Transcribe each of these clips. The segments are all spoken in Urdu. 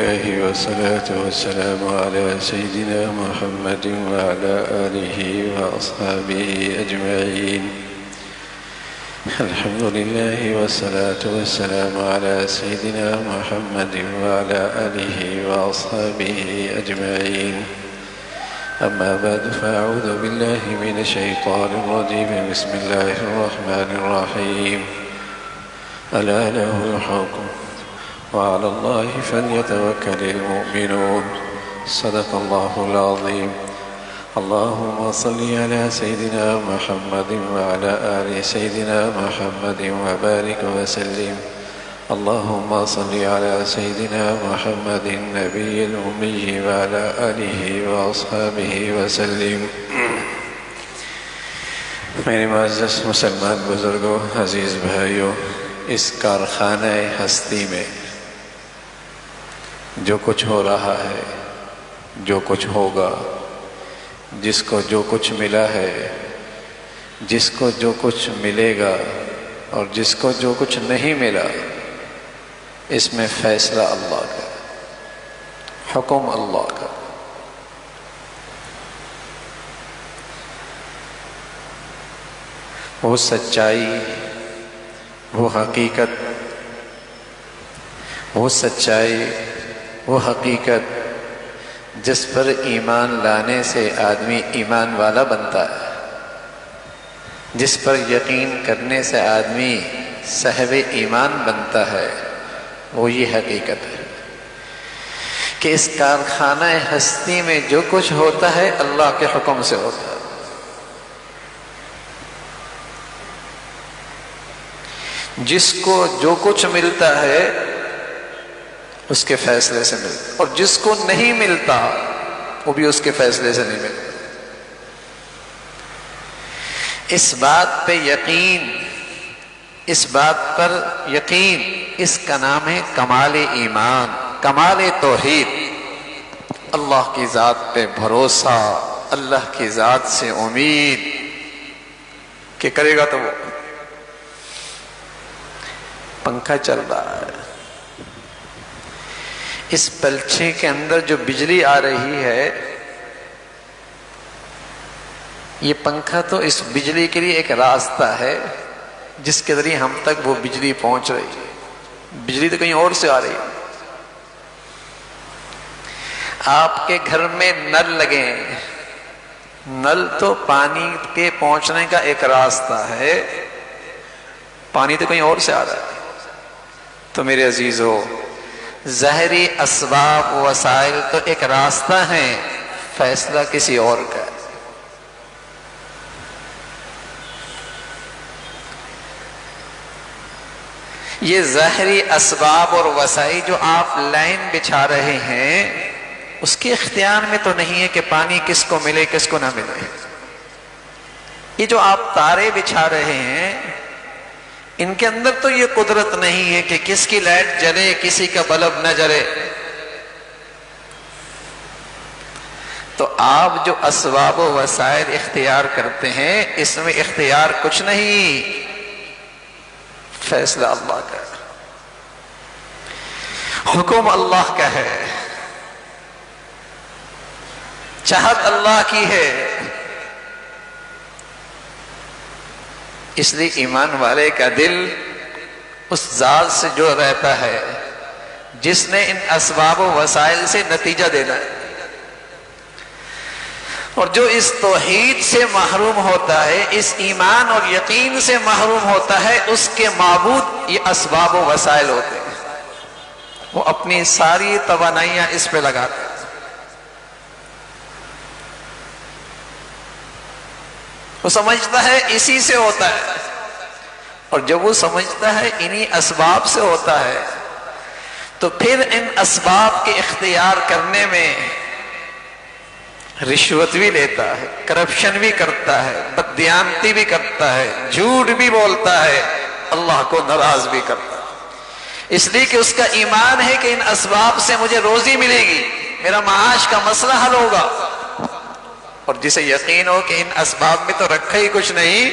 لله والصلاة والسلام على سيدنا محمد وعلى آله وأصحابه أجمعين. الحمد لله والصلاة والسلام على سيدنا محمد وعلى آله وأصحابه أجمعين. أما بعد فأعوذ بالله من الشيطان الرجيم. بسم الله الرحمن الرحيم. ألا له الحكم وعلى الله فليتوكل المؤمنون. صدق الله العظيم. اللهم صل على سيدنا محمد وعلى آل سيدنا محمد وبارك وسلم. اللهم صل على سيدنا محمد النبي الأمي وعلى آله وأصحابه وسلم. میرے معزز مسلمان بزرگوں، عزیز بھائیوں، اس کارخانہ ہستی میں جو کچھ ہو رہا ہے، جو کچھ ہوگا، جس کو جو کچھ ملا ہے، جس کو جو کچھ ملے گا اور جس کو جو کچھ نہیں ملا، اس میں فیصلہ اللہ کا، حکم اللہ کا. وہ سچائی، وہ حقیقت، وہ سچائی، وہ حقیقت جس پر ایمان لانے سے آدمی ایمان والا بنتا ہے، جس پر یقین کرنے سے آدمی صاحب ایمان بنتا ہے، وہ یہ حقیقت ہے کہ اس کارخانہ ہستی میں جو کچھ ہوتا ہے اللہ کے حکم سے ہوتا ہے. جس کو جو کچھ ملتا ہے اس کے فیصلے سے ملتا، اور جس کو نہیں ملتا وہ بھی اس کے فیصلے سے نہیں ملتا. اس بات پہ یقین، اس بات پر یقین، اس کا نام ہے کمال ایمان، کمال توحید. اللہ کی ذات پہ بھروسہ، اللہ کی ذات سے امید کہ کرے گا. تو وہ پنکھا چل رہا ہے، اس پلچے کے اندر جو بجلی آ رہی ہے، یہ پنکھا تو اس بجلی کے لیے ایک راستہ ہے جس کے ذریعے ہم تک وہ بجلی پہنچ رہی ہے. بجلی تو کہیں اور سے آ رہی ہے. آپ کے گھر میں نل لگے ہیں، نل تو پانی کے پہنچنے کا ایک راستہ ہے، پانی تو کہیں اور سے آ رہا ہے. تو میرے عزیزو، ظاہری اسباب وسائل تو ایک راستہ ہے، فیصلہ کسی اور کا ہے. یہ ظاہری اسباب اور وسائل جو آپ لائن بچھا رہے ہیں، اس کے اختیار میں تو نہیں ہے کہ پانی کس کو ملے کس کو نہ ملے. یہ جو آپ تارے بچھا رہے ہیں، ان کے اندر تو یہ قدرت نہیں ہے کہ کس کی لائٹ جلے کسی کا بلب نہ جلے. تو آپ جو اسباب و وسائل اختیار کرتے ہیں، اس میں اختیار کچھ نہیں، فیصلہ اللہ کا ہے، حکم اللہ کا ہے، چاہت اللہ کی ہے. اس لیے ایمان والے کا دل اس ذات سے جڑ رہتا ہے جس نے ان اسباب و وسائل سے نتیجہ دینا ہے. اور جو اس توحید سے محروم ہوتا ہے، اس ایمان اور یقین سے محروم ہوتا ہے، اس کے معبود یہ اسباب و وسائل ہوتے ہیں. وہ اپنی ساری توانائیاں اس پہ لگاتے ہیں. وہ سمجھتا ہے اسی سے ہوتا ہے، اور جب وہ سمجھتا ہے انہی اسباب سے ہوتا ہے، تو پھر ان اسباب کے اختیار کرنے میں رشوت بھی لیتا ہے، کرپشن بھی کرتا ہے، بددیانتی بھی کرتا ہے، جھوٹ بھی بولتا ہے، اللہ کو ناراض بھی کرتا ہے. اس لیے کہ اس کا ایمان ہے کہ ان اسباب سے مجھے روزی ملے گی، میرا معاش کا مسئلہ حل ہوگا. اور جسے یقین ہو کہ ان اسباب میں تو رکھا ہی کچھ نہیں،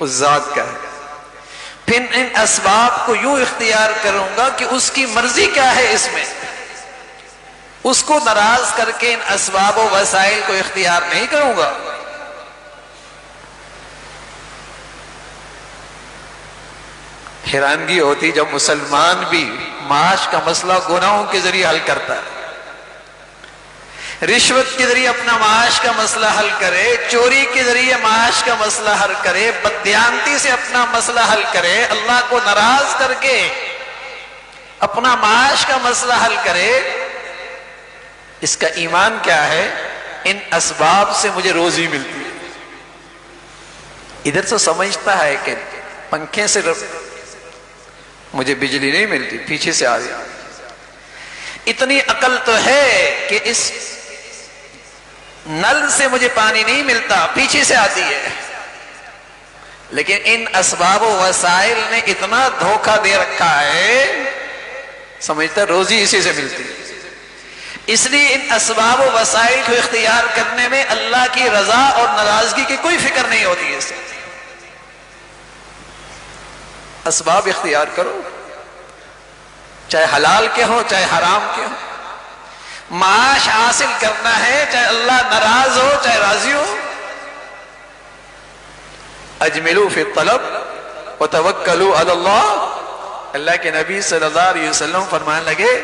اس ذات کا ہے، پھر ان اسباب کو یوں اختیار کروں گا کہ اس کی مرضی کیا ہے اس میں. اس کو ناراض کر کے ان اسباب و وسائل کو اختیار نہیں کروں گا۔ حیرانگی ہوتی جب مسلمان بھی معاش کا مسئلہ گناہوں کے ذریعے حل کرتا ہے، رشوت کے ذریعے اپنا معاش کا مسئلہ حل کرے، چوری کے ذریعے معاش کا مسئلہ حل کرے، بددیانتی سے اپنا مسئلہ حل کرے، اللہ کو ناراض کر کے اپنا معاش کا مسئلہ حل کرے۔ اس کا ایمان کیا ہے؟ ان اسباب سے مجھے روزی ملتی ہے۔ ادھر سے سمجھتا ہے کہ پنکھے سے مجھے بجلی نہیں ملتی، پیچھے سے آ رہی، اتنی عقل تو ہے کہ اس نل سے مجھے پانی نہیں ملتا، پیچھے سے آتی ہے، لیکن ان اسباب و وسائل نے اتنا دھوکہ دے رکھا ہے، سمجھتا روزی اسی سے ملتی ہے۔ اس لیے ان اسباب و وسائل کو اختیار کرنے میں اللہ کی رضا اور ناراضگی کی کوئی فکر نہیں ہوتی ہے۔ اس سے اسباب اختیار کرو، چاہے حلال کے ہو چاہے حرام کے ہو، معاش حاصل کرنا ہے، چاہے اللہ ناراض ہو چاہے راضی ہو۔ اجملوا فی الطلب وتوکلوا علی اللہ، اللہ کے نبی صلی اللہ علیہ وسلم فرمانے لگے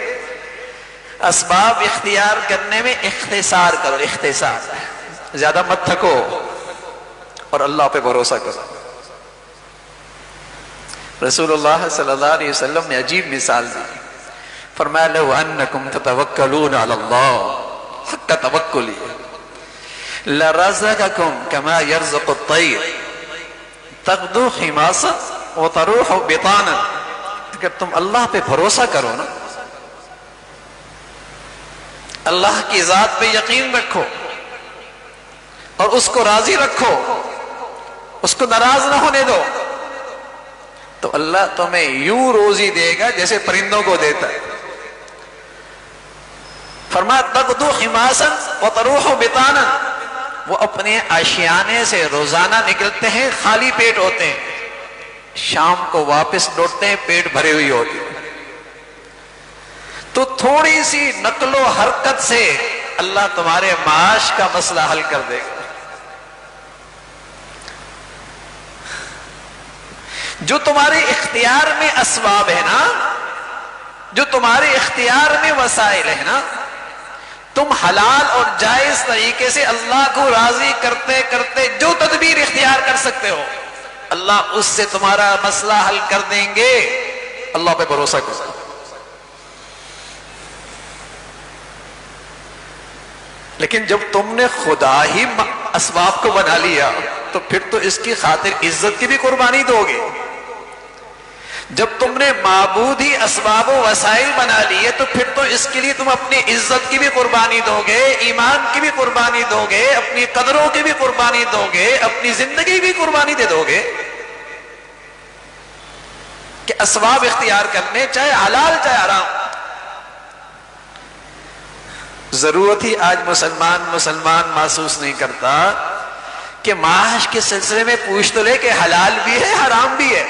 اسباب اختیار کرنے میں اختصار کرو، اختصار، زیادہ مت تھکو اور اللہ پہ بھروسہ کرو۔ رسول اللہ صلی اللہ علیہ وسلم نے عجیب مثال دی، فرمایا لو انکم تتوکلون علی اللہ حق توکلی لرزقکم کما یرزق الطیر تغدو خماصا وتروح بطانا۔ اگر تم اللہ پہ بھروسہ کرو نا، اللہ کی ذات پہ یقین رکھو اور اس کو راضی رکھو، اس کو ناراض نہ ہونے دو، تو اللہ تمہیں یوں روزی دے گا جیسے پرندوں کو دیتا ہے۔ فرمایا تغدو خماسا وتروح بطانا، وہ اپنے آشیانے سے روزانہ نکلتے ہیں، خالی پیٹ ہوتے ہیں، شام کو واپس لوٹتے ہیں پیٹ بھرے ہوئی ہوتی ہے۔ تو تھوڑی سی نقل و حرکت سے اللہ تمہارے معاش کا مسئلہ حل کر دے گا۔ جو تمہارے اختیار میں اسباب ہے نا، جو تمہارے اختیار میں وسائل ہے نا، تم حلال اور جائز طریقے سے اللہ کو راضی کرتے کرتے جو تدبیر اختیار کر سکتے ہو، اللہ اس سے تمہارا مسئلہ حل کر دیں گے۔ اللہ پہ بھروسہ کرو۔ لیکن جب تم نے خدا ہی اسباب کو بنا لیا تو پھر تو اس کی خاطر عزت کی بھی قربانی دو گے۔ جب تم نے معبود ہی اسباب و وسائل بنا لیے تو پھر تو اس کے لیے تم اپنی عزت کی بھی قربانی دو گے، ایمان کی بھی قربانی دو گے، اپنی قدروں کی بھی قربانی دو گے، اپنی زندگی بھی قربانی دے دو گے کہ اسباب اختیار کرنے، چاہے حلال چاہے حرام۔ ضرورت ہی آج مسلمان محسوس نہیں کرتا کہ معاش کے سلسلے میں پوچھ تو لے کہ حلال بھی ہے حرام بھی ہے۔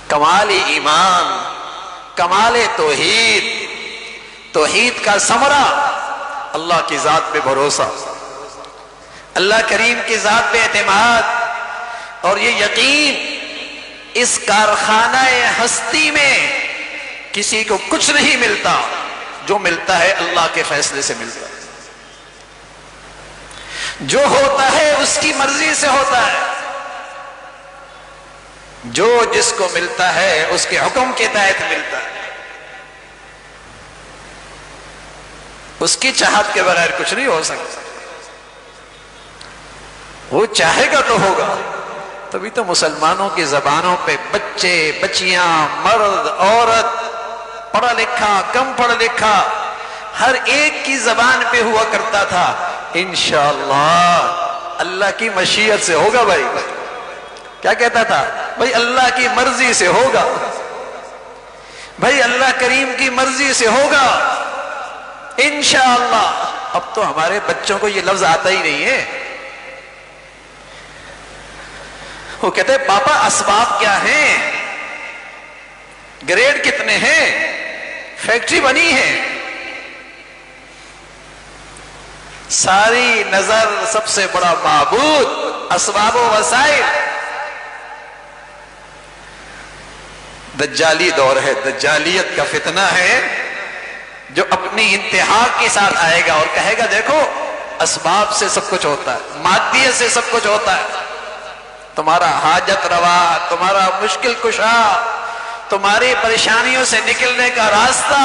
کمال ایمان، کمال توحید، توحید کا ثمرہ اللہ کی ذات پہ بھروسہ، اللہ کریم کی ذات پہ اعتماد، اور یہ یقین اس کارخانہ ہستی میں کسی کو کچھ نہیں ملتا، جو ملتا ہے اللہ کے فیصلے سے ملتا ہے، جو ہوتا ہے اس کی مرضی سے ہوتا ہے، جو جس کو ملتا ہے اس کے حکم کے تحت ملتا ہے، اس کی چاہت کے بغیر کچھ نہیں ہو سکتا، وہ چاہے گا تو ہوگا۔ تبھی تو مسلمانوں کی زبانوں پہ بچے بچیاں مرد عورت پڑھا لکھا کم پڑھا لکھا ہر ایک کی زبان پہ ہوا کرتا تھا انشاءاللہ اللہ کی مشیت سے ہوگا۔ بھائی کیا کہتا تھا؟ بھائی اللہ کی مرضی سے ہوگا، بھائی اللہ کریم کی مرضی سے ہوگا انشاءاللہ۔ اب تو ہمارے بچوں کو یہ لفظ آتا ہی نہیں ہے، وہ کہتے ہیں پاپا اسباب کیا ہیں؟ گریڈ کتنے ہیں، فیکٹری بنی ہے، ساری نظر سب سے بڑا معبود اسباب و وسائل۔ دجالی دور ہے، دجالیت کا فتنہ ہے جو اپنی انتہا کے ساتھ آئے گا اور کہے گا دیکھو اسباب سے سب کچھ ہوتا ہے، مادیت سے سب کچھ ہوتا ہے، تمہارا حاجت روا، تمہارا مشکل کشا، تمہاری پریشانیوں سے نکلنے کا راستہ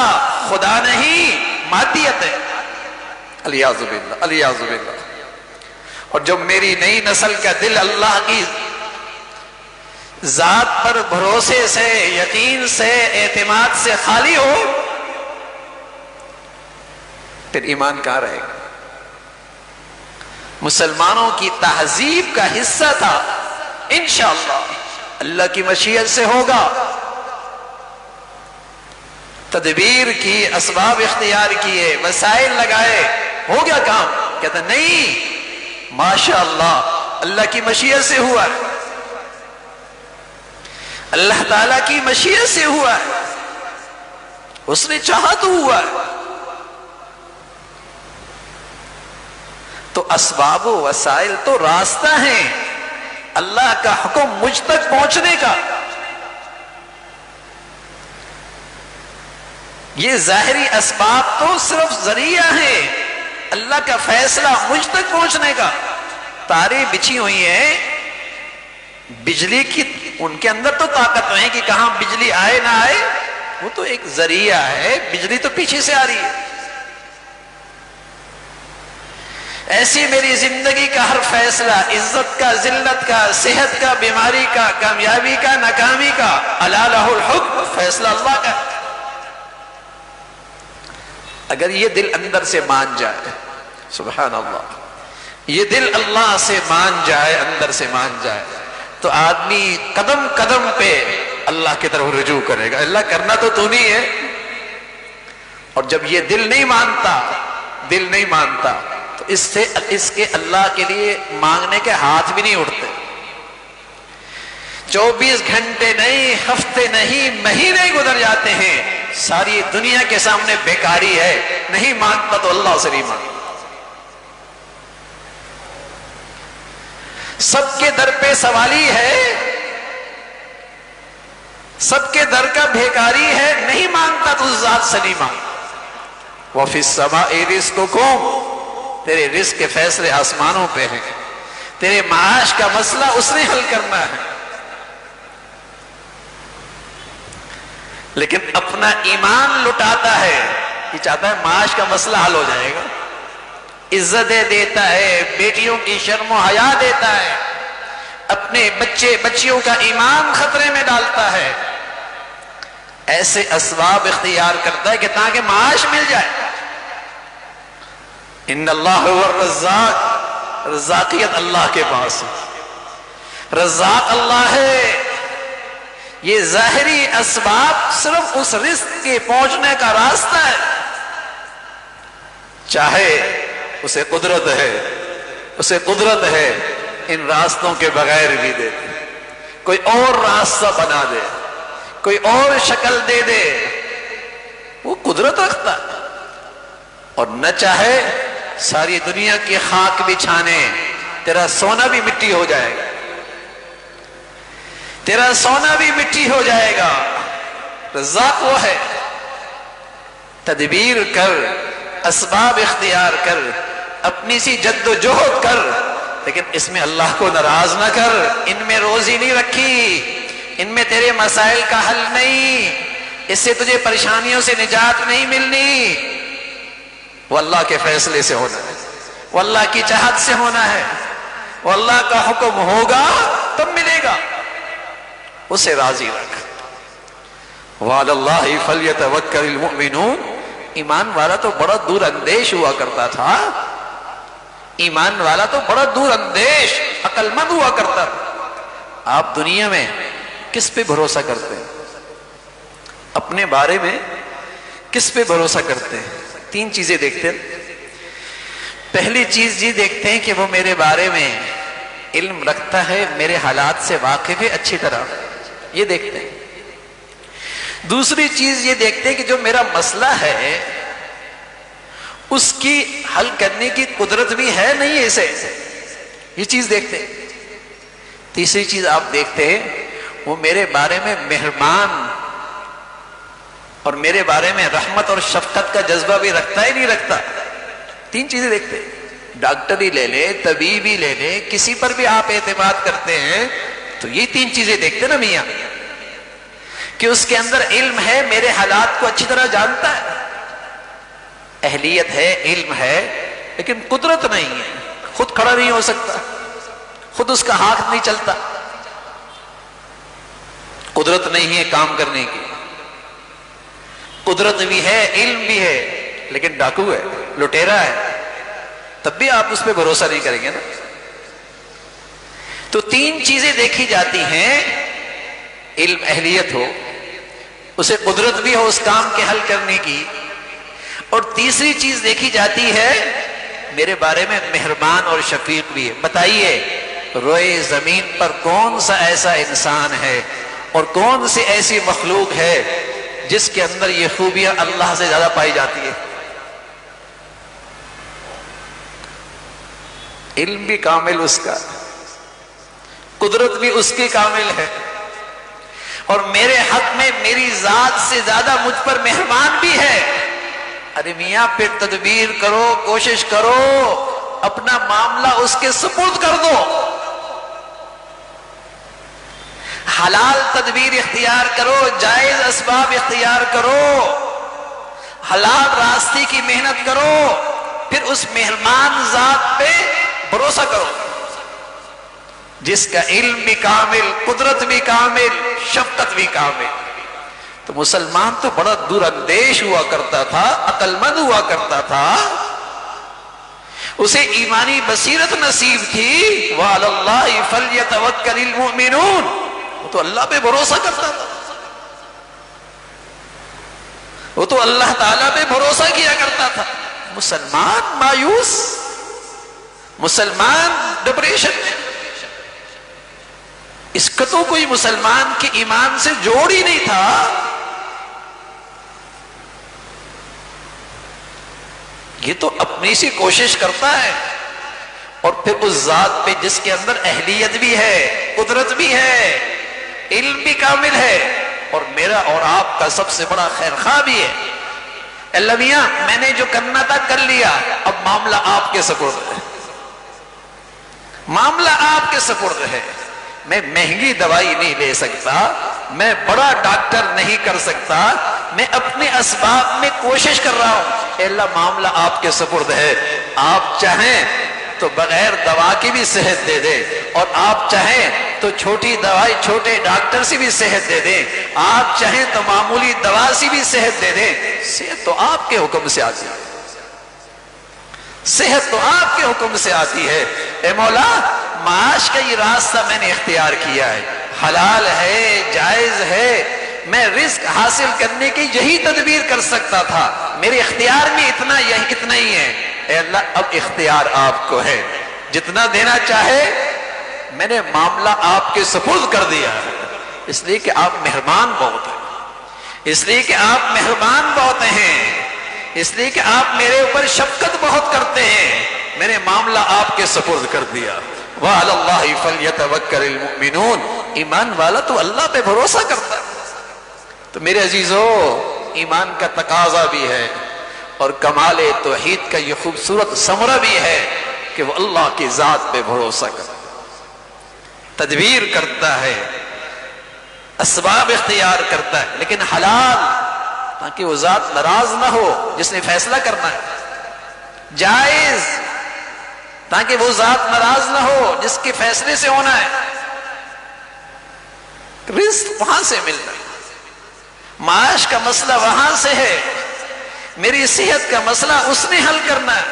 خدا نہیں مادیت ہے، الیاذ باللہ الیاذ باللہ۔ اور جب میری نئی نسل کا دل اللہ کی ذات پر بھروسے سے، یقین سے، اعتماد سے خالی ہو، پھر ایمان کہاں رہے گا؟ مسلمانوں کی تہذیب کا حصہ تھا، انشاءاللہ اللہ کی مشیت سے ہوگا، تدبیر کی، اسباب اختیار کیے، وسائل لگائے، ہو گیا کام؟ کہتا نہیں، ماشاءاللہ اللہ کی مشیت سے ہوا ہے، اللہ تعالیٰ کی مشیت سے ہوا ہے، اس نے چاہا تو ہوا ہے۔ تو اسباب و وسائل تو راستہ ہیں اللہ کا حکم مجھ تک پہنچنے کا، یہ ظاہری اسباب تو صرف ذریعہ ہیں اللہ کا فیصلہ مجھ تک پہنچنے کا۔ تاریں بچھی ہوئی ہیں بجلی کی، ان کے اندر تو طاقت نہیں کہ کہاں بجلی آئے نہ آئے، وہ تو ایک ذریعہ ہے، بجلی تو پیچھے سے آ رہی ہے۔ ایسی میری زندگی کا ہر فیصلہ، عزت کا، ذلت کا، صحت کا، بیماری کا، کامیابی کا، ناکامی کا، الا لہ الحکم، فیصلہ اللہ کا۔ اگر یہ دل اندر سے مان جائے، سبحان اللہ، یہ دل اللہ سے مان جائے، اندر سے مان جائے، تو آدمی قدم قدم پہ اللہ کی طرف رجوع کرے گا، اللہ کرنا تو نہیں ہے۔ اور جب یہ دل نہیں مانتا تو اس کے اللہ کے لیے مانگنے کے ہاتھ بھی نہیں اٹھتے۔ 24 گھنٹے نہیں، ہفتے نہیں، مہینے گزر جاتے ہیں، ساری دنیا کے سامنے بیکاری ہے، نہیں مانگتا تو اللہ سے نہیں مانگتا۔ سب کے در پہ سوالی ہے، سب کے در کا بھیکاری ہے، نہیں مانگتا تو ذات سے نہیں مانگتا۔ وَفِي السَّمَاءِ رِزْقُكُمْ، تیرے رزق کے فیصلے آسمانوں پہ ہیں، تیرے معاش کا مسئلہ اس نے حل کرنا ہے۔ لیکن اپنا ایمان لٹاتا ہے، یہ چاہتا ہے معاش کا مسئلہ حل ہو جائے گا، عزتیں دیتا ہے، بیٹیوں کی شرم و حیا دیتا ہے، اپنے بچیوں کا ایمان خطرے میں ڈالتا ہے، ایسے اسباب اختیار کرتا ہے کہ تاکہ معاش مل جائے۔ ان اللہ هو الرزاق، رزاقیت اللہ کے پاس ہے، رزاق اللہ ہے۔ یہ ظاہری اسباب صرف اس رزق کے پہنچنے کا راستہ ہے، چاہے اسے قدرت ہے ان راستوں کے بغیر بھی دے دے، کوئی اور راستہ بنا دے، کوئی اور شکل دے دے، وہ قدرت رکھتا ہے۔ اور نہ چاہے ساری دنیا کی خاک بچھانے، تیرا سونا بھی مٹی ہو جائے گا، تیرا سونا بھی مٹی ہو جائے گا۔ رزاق وہ ہے، تدبیر کر، اسباب اختیار کر، اپنی سی جد و جہد کر، لیکن اس میں اللہ کو ناراض نہ کر۔ ان میں روزی نہیں رکھی، ان میں تیرے مسائل کا حل نہیں، اس سے تجھے پریشانیوں سے نجات نہیں ملنی، وہ اللہ کے فیصلے سے ہونا ہے، وہ اللہ کی چاہت سے ہونا ہے، وہ اللہ کا حکم ہوگا تب ملے گا، اسے راضی رکھ۔ وعلی اللہ فلیتوکل المؤمنون، ایمان والا تو بڑا دور اندیش ہوا کرتا تھا، ایمان والا تو بڑا دور اندیش عقل مند ہوا کرتا تھا۔ آپ دنیا میں کس پہ بھروسہ کرتے ہیں؟ اپنے بارے میں کس پہ بھروسہ کرتے ہیں؟ 3 چیزیں دیکھتے ہیں۔ پہلی چیز یہ دیکھتے ہیں کہ وہ میرے بارے میں علم رکھتا ہے، میرے حالات سے واقف ہے اچھی طرح، یہ دیکھتے ہیں۔ دوسری چیز یہ دیکھتے ہیں کہ جو میرا مسئلہ ہے اس کی حل کرنے کی قدرت بھی ہے نہیں اسے، یہ چیز دیکھتے ہیں۔ تیسری چیز آپ دیکھتے ہیں وہ میرے بارے میں مہربان اور میرے بارے میں رحمت اور شفقت کا جذبہ بھی رکھتا ہے نہیں رکھتا۔ تین چیزیں دیکھتے ہیں، ڈاکٹر ہی لے لے، طبیب ہی لے لے، کسی پر بھی آپ اعتماد کرتے ہیں تو یہ تین چیزیں دیکھتے نا میاں، کہ اس کے اندر علم ہے، میرے حالات کو اچھی طرح جانتا ہے، اہلیت ہے، علم ہے، لیکن قدرت نہیں ہے، خود کھڑا نہیں ہو سکتا، خود اس کا ہاتھ نہیں چلتا، قدرت نہیں ہے کام کرنے کی، قدرت بھی ہے، علم بھی ہے، لیکن ڈاکو ہے، لٹیرا ہے، تب بھی آپ اس پہ بھروسہ نہیں کریں گے نا۔ تو تین چیزیں دیکھی جاتی ہیں، علم، اہلیت ہو، اسے قدرت بھی ہو اس کام کے حل کرنے کی، اور تیسری چیز دیکھی جاتی ہے میرے بارے میں مہربان اور شفیق بھی ہے۔ بتائیے روئے زمین پر کون سا ایسا انسان ہے اور کون سی ایسی مخلوق ہے جس کے اندر یہ خوبیاں اللہ سے زیادہ پائی جاتی ہے؟ علم بھی کامل اس کا، قدرت بھی اس کی کامل ہے، اور میرے حق میں میری ذات سے زیادہ مجھ پر مہربان بھی ہے۔ ارے میاں پھر تدبیر کرو، کوشش کرو، اپنا معاملہ اس کے سپرد کر دو، حلال تدبیر اختیار کرو، جائز اسباب اختیار کرو، حلال راستے کی محنت کرو، پھر اس مہربان ذات پہ بھروسہ کرو جس کا علم بھی کامل، قدرت بھی کامل، شفقت بھی کامل۔ تو مسلمان تو بڑا دور اندیش ہوا کرتا تھا، عقل مند ہوا کرتا تھا، اسے ایمانی بصیرت نصیب تھی۔ وعلی اللہ فلیتوکل المؤمنون، وہ تو اللہ پہ بھروسہ کرتا تھا، وہ تو اللہ تعالیٰ پہ بھروسہ کیا کرتا تھا۔ مسلمان مایوس، مسلمان ڈپریشن میں، اس کا تو کوئی مسلمان کے ایمان سے جوڑ ہی نہیں تھا۔ یہ تو اپنی سی کوشش کرتا ہے، اور پھر اس ذات پہ جس کے اندر اہلیت بھی ہے، قدرت بھی ہے، علم بھی کامل ہے، اور میرا اور آپ کا سب سے بڑا خیر خواہ بھی ہے۔ اللہ میاں میں نے جو کرنا تھا کر لیا، اب معاملہ آپ کے سپرد ہے، معاملہ آپ کے سپرد ہے۔ میں مہنگی دوائی نہیں لے سکتا، میں بڑا ڈاکٹر نہیں کر سکتا، میں اپنے اسباب میں کوشش کر رہا ہوں۔ اے اللہ معاملہ آپ کے سپرد ہے، آپ چاہیں تو بغیر دوا کی بھی صحت دے دے، اور آپ چاہیں تو چھوٹی دوائی چھوٹے ڈاکٹر سے بھی صحت دے دیں، آپ چاہیں تو معمولی دوا سے بھی صحت دے دیں، صحت تو آپ کے حکم سے آتی ہے، صحت تو آپ کے حکم سے آتی ہے۔ اے مولا معاش کا یہ راستہ میں نے اختیار کیا ہے، حلال ہے، جائز ہے، میں رزق حاصل کرنے کی یہی تدبیر کر سکتا تھا، میرے اختیار میں اتنا ہی ہے۔ اے اللہ اب اختیار آپ کو ہے، جتنا دینا چاہے میں نے معاملہ آپ کے سپرد کر دیا ہے، اس لیے کہ آپ مہربان بہت ہیں، اس لیے کہ آپ مہربان بہت ہیں، اس لیے کہ آپ میرے اوپر شفقت بہت کرتے ہیں، میں نے معاملہ آپ کے سپرد کر دیا۔ وَعَلَى اللَّهِ فَلْيَتَوَكَّلِ الْمُؤْمِنُونَ، ایمان والا تو اللہ پہ بھروسہ کرتا ہے۔ تو میرے عزیزو ایمان کا تقاضا بھی ہے، اور کمال توحید کا یہ خوبصورت ثمرہ بھی ہے کہ وہ اللہ کی ذات پہ بھروسہ کرتا ہے، تدبیر کرتا ہے، اسباب اختیار کرتا ہے، لیکن حلال، تاکہ وہ ذات ناراض نہ ہو جس نے فیصلہ کرنا ہے، جائز، تاکہ وہ ذات ناراض نہ ہو جس کے فیصلے سے ہونا ہے، رزق وہاں سے ملنا ہے، معاش کا مسئلہ وہاں سے ہے، میری صحت کا مسئلہ اس نے حل کرنا ہے۔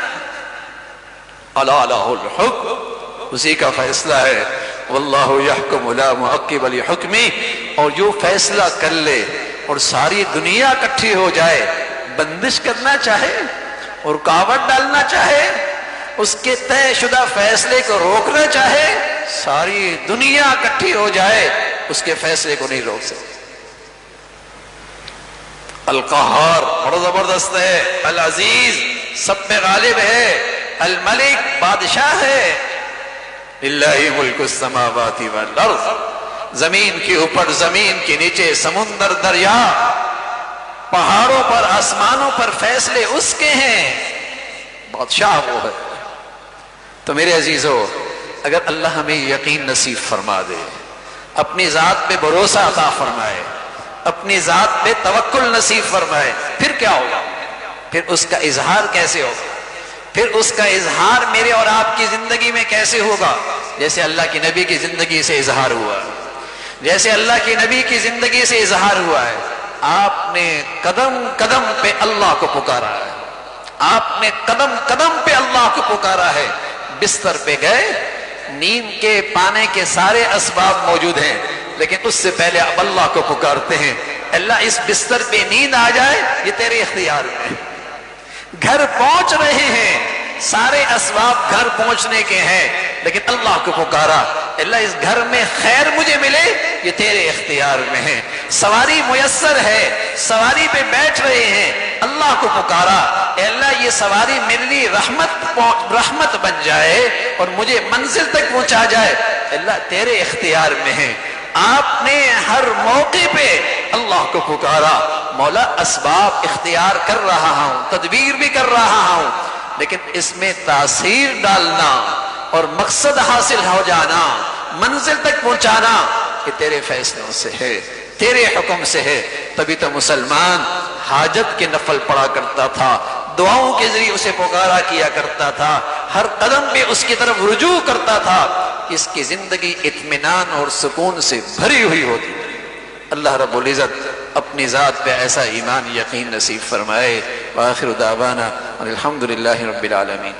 الا لہ الحکم، اسی کا فیصلہ ہے، واللہ یحکم لا معقب لحکمہ، اور جو فیصلہ کر لے اور ساری دنیا اکٹھی ہو جائے، بندش کرنا چاہے اور رکاوٹ ڈالنا چاہے، اس کے طے شدہ فیصلے کو روکنا چاہے، ساری دنیا اکٹھی ہو جائے، اس کے فیصلے کو نہیں روک سکتے۔ القہار بڑا زبردست ہے، العزیز سب پہ غالب ہے، الملک بادشاہ ہے، للہ ملک السماوات والارض، زمین کے اوپر زمین کے نیچے سمندر دریا پہاڑوں پر آسمانوں پر فیصلے اس کے ہیں، بادشاہ وہ ہے۔ تو میرے عزیزو، اگر اللہ ہمیں یقین نصیب فرما دے، اپنی ذات پہ بھروسہ عطا فرمائے، اپنی ذات پہ توکل نصیب فرمائے، پھر کیا ہوگا؟ پھر اس کا اظہار کیسے ہوگا؟ پھر اس کا اظہار میرے اور آپ کی زندگی میں کیسے ہوگا؟ جیسے اللہ کی نبی کی زندگی سے اظہار ہوا، جیسے اللہ کی نبی کی زندگی سے اظہار ہوا ہے۔ آپ نے قدم قدم پہ اللہ کو پکارا ہے، آپ نے قدم قدم پہ اللہ کو پکارا ہے، بستر پہ گئے، نیند کے پانے کے سارے اسباب موجود ہیں، لیکن اس سے پہلے اب اللہ کو پکارتے ہیں، اللہ اس بستر پہ نیند آ جائے یہ تیرے اختیار میں۔ گھر پہنچ رہے ہیں، سارے اسباب گھر پہنچنے کے ہیں، لیکن اللہ کو پکارا، اللہ اس گھر میں خیر مجھے ملے یہ تیرے اختیار میں ہے۔ سواری میسر ہے، سواری پہ بیٹھ رہے ہیں، اللہ کو پکارا، اے اللہ یہ سواری میرے لیے رحمت بن جائے اور مجھے منزل تک پہنچا جائے، اللہ تیرے اختیار میں ہے۔ آپ نے ہر موقع پہ اللہ کو پکارا، مولا اسباب اختیار کر رہا ہوں، تدبیر بھی کر رہا ہوں، لیکن اس میں تاثیر ڈالنا اور مقصد حاصل ہو جانا، منزل تک پہنچانا، یہ تیرے فیصلوں سے ہے، تیرے حکم سے ہے۔ تبھی تو مسلمان حاجت کے نفل پڑھا کرتا تھا، دعاؤں کے ذریعے اسے پکارا کیا کرتا تھا، ہر قدم پہ اس کی طرف رجوع کرتا تھا، اس کی زندگی اطمینان اور سکون سے بھری ہوئی ہوتی۔ اللہ رب العزت اپنی ذات پہ ایسا ایمان یقین نصیب فرمائے۔ وآخر دعوانا الحمدللہ رب العالمین۔